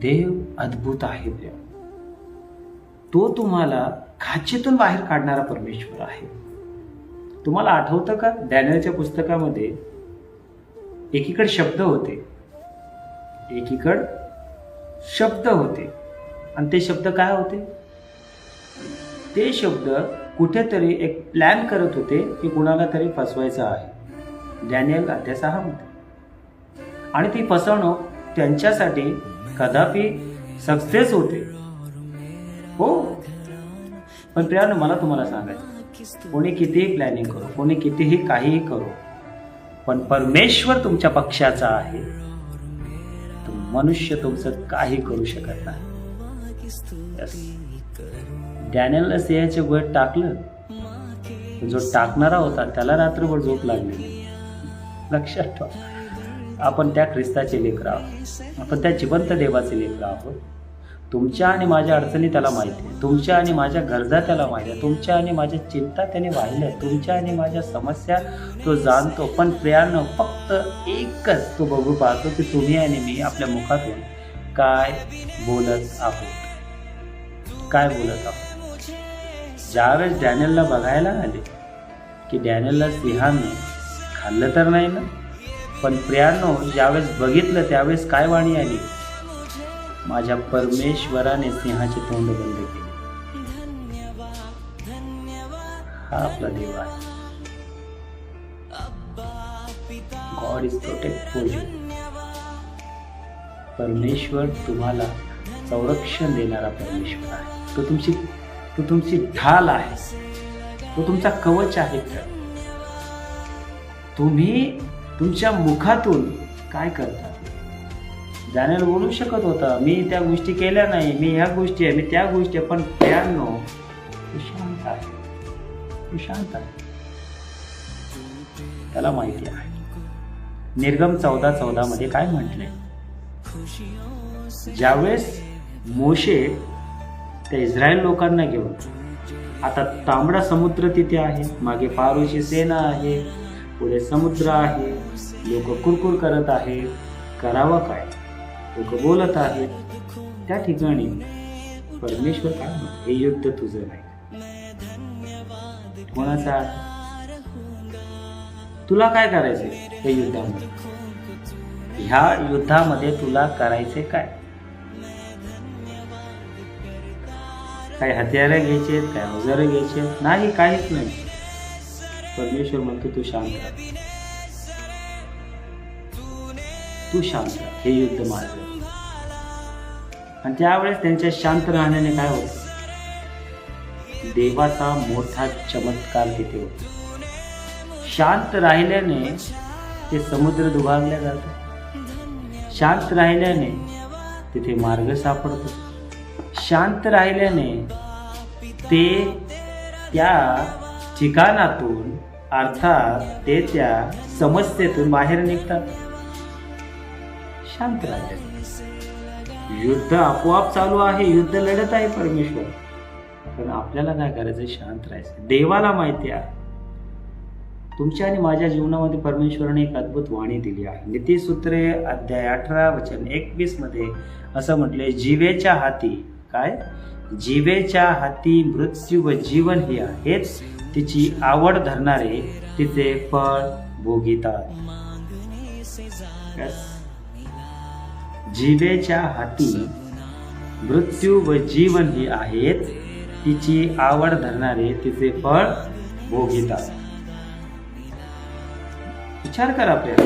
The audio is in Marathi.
देव अद्भुत आहे प्रिय. तो तुम्हाला खाचेतून बाहेर काढणारा परमेश्वर आहे. तुम्हाला आठवतं का डॅनियलच्या पुस्तकामध्ये एकीकडे शब्द होते, एकीकडे शब्द होते, आणि ते शब्द काय होते? ते शब्द कुठेतरी एक प्लॅन करत होते की कुणाला तरी फसवायचं आहे. डॅनियल अध्याय 6 मध्ये. आणि ती फसवणूक त्यांच्यासाठी कदापि सक्सेस होते. हो, पण प्रियानो मला तुम्हाला सांगायचं, कोणी कितीही प्लॅनिंग करो, कोणी कितीही काहीही करो, पण परमेश्वर तुमच्या पक्षाचा आहे, तर मनुष्य तुमचं काही करू शकत नाही. डॅनियलला सिंहाच्या गुहेत टाकलं, जो टाकणारा होता त्याला रात्रभर झोप लागली. लक्षात ठेवा, आपण त्या ख्रिस्ताचे लेकरं आहोत, आपण त्या जिवंत देवाचे लेकरं आहोत. तुमच्या आणि माझ्या अडचणी त्याला माहिती आहे, तुमच्या आणि माझ्या गरजा त्याला माहिती आहे, तुमच्या आणि माझ्या चिंता त्याने वाहिल्या, तुमच्या आणि माझ्या समस्या तो जाणतो. पण प्रियानं फक्त एकच तो बघू पाहतो की तुम्ही आणि मी आपल्या मुखातून काय बोलत आहोत, काय बोलत आहोत. ज्यावेळेस डॅनियलला बघायला आले की डॅनियलला सिंहाने खाल्लं तर नाही ना, पण प्रियानो ज्यावेळेस बघितलं त्यावेळेस काय वाणी आली? माझ्या परमेश्वराने सिंहाचे तोंड बंद केले. हा आपला देव आहे. God is protect for you. परमेश्वर तुम्हाला संरक्षण देणारा परमेश्वर आहे. तो तुमची ढाल आहे, तो तुमचा कवच आहे. तुम्ही तुमच्या मुखातून काय करता? डॅनियल बोलू शकत होता, मी त्या गोष्टी केल्या नाही, मी ह्या गोष्टी आहे, मी त्या गोष्टी आहे, पण प्रियानो तो शांत आहे, तो शांत आहे. त्याला माहिती आहे. निर्गम 14:14 मध्ये काय म्हटलंय? ज्यावेळेस मोशे त्या इस्रायल लोकांना घेऊन, आता तांबडा समुद्र तिथे आहे, मागे फारोची सेना आहे, पुढे समुद्र आहे, लोक कुरकुर करत आहे, करावं काय? लोक बोलत आहेत. त्या ठिकाणी परमेश्वर काय म्हणतो? हे युद्ध तुझं नाही, कोणाचं आहे? तुला काय करायचंय हे युद्धामध्ये? ह्या युद्धामध्ये तुला करायचे काय? काही हत्यारं घ्यायचे, काय अवजारं घ्यायचे नाही, काहीच नाही. परमेश्वर म्हणतो तू शांत राहा, तू शांत राहा, हे युद्ध माझं. आणि त्यावेळेस त्यांच्या शांत राहण्याने काय होतं? देवाचा मोठा चमत्कार तिथे होतो. शांत राहिल्याने ते समुद्र दुभागल्या जातात, शांत राहिल्याने तिथे मार्ग सापडतो, शांत राहिल्याने ते त्या ठिकाणातून अर्थात ते त्या समस्येतून बाहेर निघतात. शांत राहिले. युद्ध आपोआप चालू आहे, युद्ध लढत आहे परमेश्वर, पण आपल्याला काय करायचं? शांत राहायचं. देवाला माहिती आहे. तुमच्या आणि माझ्या जीवनामध्ये परमेश्वराने एक अद्भुत वाणी दिली आहे. नीतिसूत्रे अध्याय 18 वचन 21 मध्ये असं म्हटले, जीवेच्या हाती काय? जीवेच्या हाती मृत्यू व जीवन हे आहेच, तिची आवड धरणारे तिचे फळ भोगितात. जीवेच्या हाती मृत्यू व जीवन ही आहेत, तिची आवड धरणारे तिचे फळ भोगितात. विचार करा आपल्याला,